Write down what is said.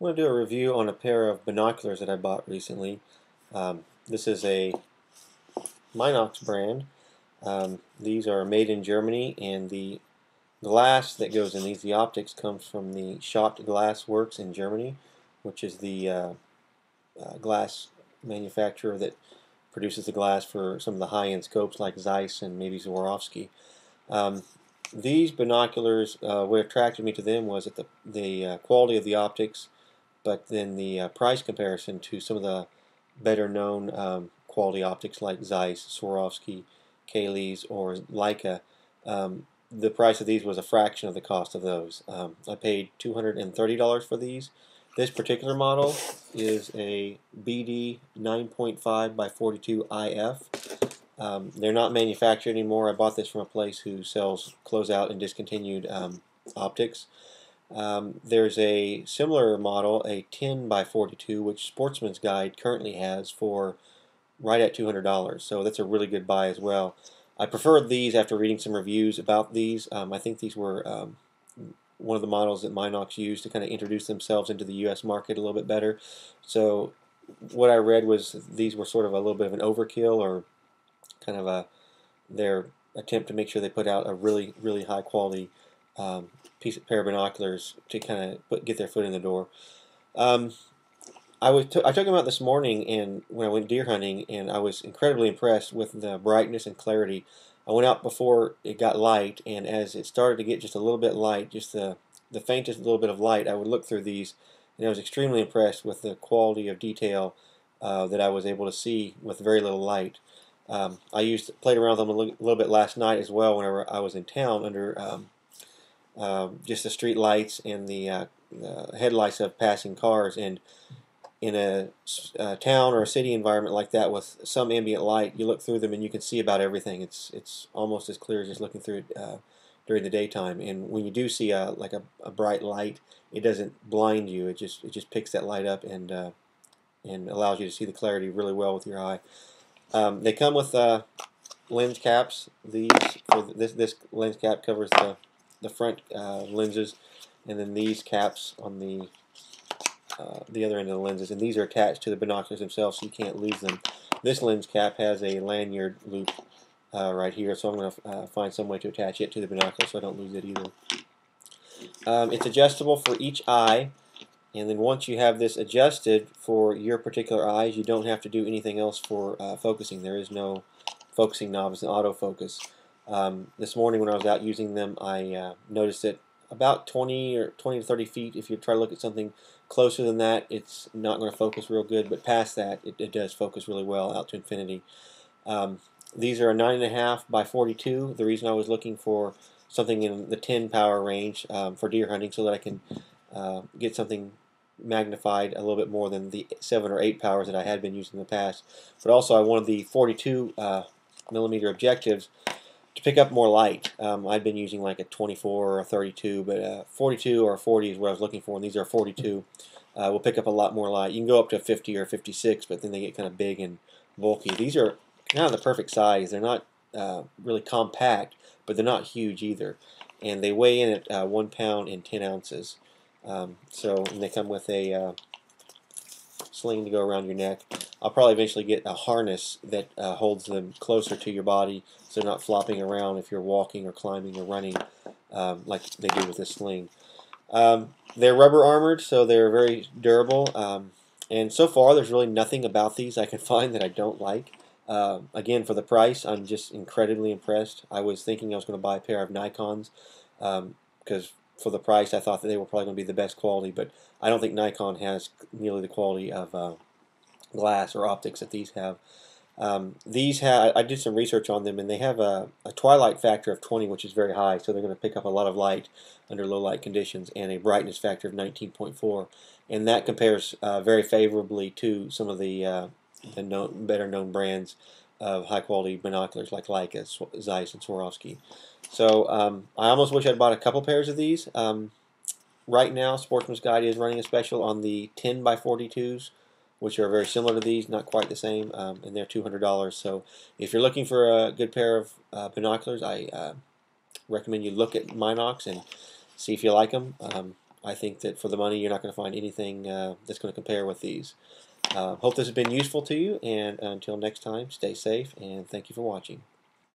I'm going to do a review on a pair of binoculars that I bought recently. This is a Minox brand. These are made in Germany, and the glass that goes in these, the optics, comes from the Schott Glass Works in Germany, which is the glass manufacturer that produces the glass for some of the high-end scopes like Zeiss and maybe Swarovski. These binoculars, what attracted me to them was that the quality of the optics, but then the price comparison to some of the better known quality optics like Zeiss, Swarovski, Kayles, or Leica. The price of these was a fraction of the cost of those. I paid $230 for these. This particular model is a BD 9.5 by 42 IF. They're not manufactured anymore. I bought this from a place who sells closeout and discontinued optics. There's a similar model, a 10 by 42, which Sportsman's Guide currently has for right at $200. So that's a really good buy as well. I preferred these after reading some reviews about these. I think these were one of the models that Minox used to kind of introduce themselves into the U.S. market a little bit better. So what I read was these were sort of a little bit of an overkill, or kind of their attempt to make sure they put out a really high quality pair of binoculars to kind of get their foot in the door. I took them out this morning, and when I went deer hunting, and I was incredibly impressed with the brightness and clarity. I went out before it got light, and as it started to get just a little bit light, just the faintest little bit of light, I would look through these, and I was extremely impressed with the quality of detail that I was able to see with very little light. I played around with them a little bit last night as well whenever I was in town under just the street lights and the headlights of passing cars. And in a town or a city environment like that with some ambient light, you look through them and you can see about everything. It's almost as clear as just looking through it during the daytime. And when you do see like a bright light, it doesn't blind you. It just picks that light up and allows you to see the clarity really well with your eye. They come with lens caps. This lens cap covers the front lenses, and then these caps on the other end of the lenses, and these are attached to the binoculars themselves, so you can't lose them. This lens cap has a lanyard loop right here, so I'm going to find some way to attach it to the binocular so I don't lose it either. It's adjustable for each eye, and then once you have this adjusted for your particular eyes, you don't have to do anything else for focusing. There is no focusing knob. It's an autofocus. This morning when I was out using them, I noticed that about 20 to 30 feet, if you try to look at something closer than that, it's not going to focus real good, but past that, it does focus really well out to infinity. These are a 9.5 by 42. The reason I was looking for something in the 10 power range for deer hunting, so that I can get something magnified a little bit more than the 7 or 8 powers that I had been using in the past. But also I wanted the 42 millimeter objectives to pick up more light. I'd been using like a 24 or a 32, but 42 or 40 is what I was looking for, and these are 42. Will pick up a lot more light. You can go up to 50 or 56, but then they get kind of big and bulky. These are kind of the perfect size. They're not really compact, but they're not huge either. And they weigh in at 1 pound and 10 ounces. And they come with a sling to go around your neck. I'll probably eventually get a harness that holds them closer to your body, so they're not flopping around if you're walking or climbing or running like they do with this sling. They're rubber armored, so they're very durable. And so far, there's really nothing about these I can find that I don't like. Again, for the price, I'm just incredibly impressed. I was thinking I was going to buy a pair of Nikons because for the price, I thought that they were probably going to be the best quality, but I don't think Nikon has nearly the quality of glass or optics that these have. I did some research on them, and they have a twilight factor of 20, which is very high, so they're going to pick up a lot of light under low light conditions, and a brightness factor of 19.4, and that compares very favorably to some of the better known brands of high quality binoculars like Leica, Zeiss, and Swarovski. So I almost wish I'd bought a couple pairs of these. Right now, Sportsman's Guide is running a special on the 10 by 42s, which are very similar to these, not quite the same, and they're $200. So if you're looking for a good pair of binoculars, I recommend you look at Minox and see if you like them. I think that for the money, you're not going to find anything that's going to compare with these. Hope this has been useful to you, and until next time, stay safe, and thank you for watching.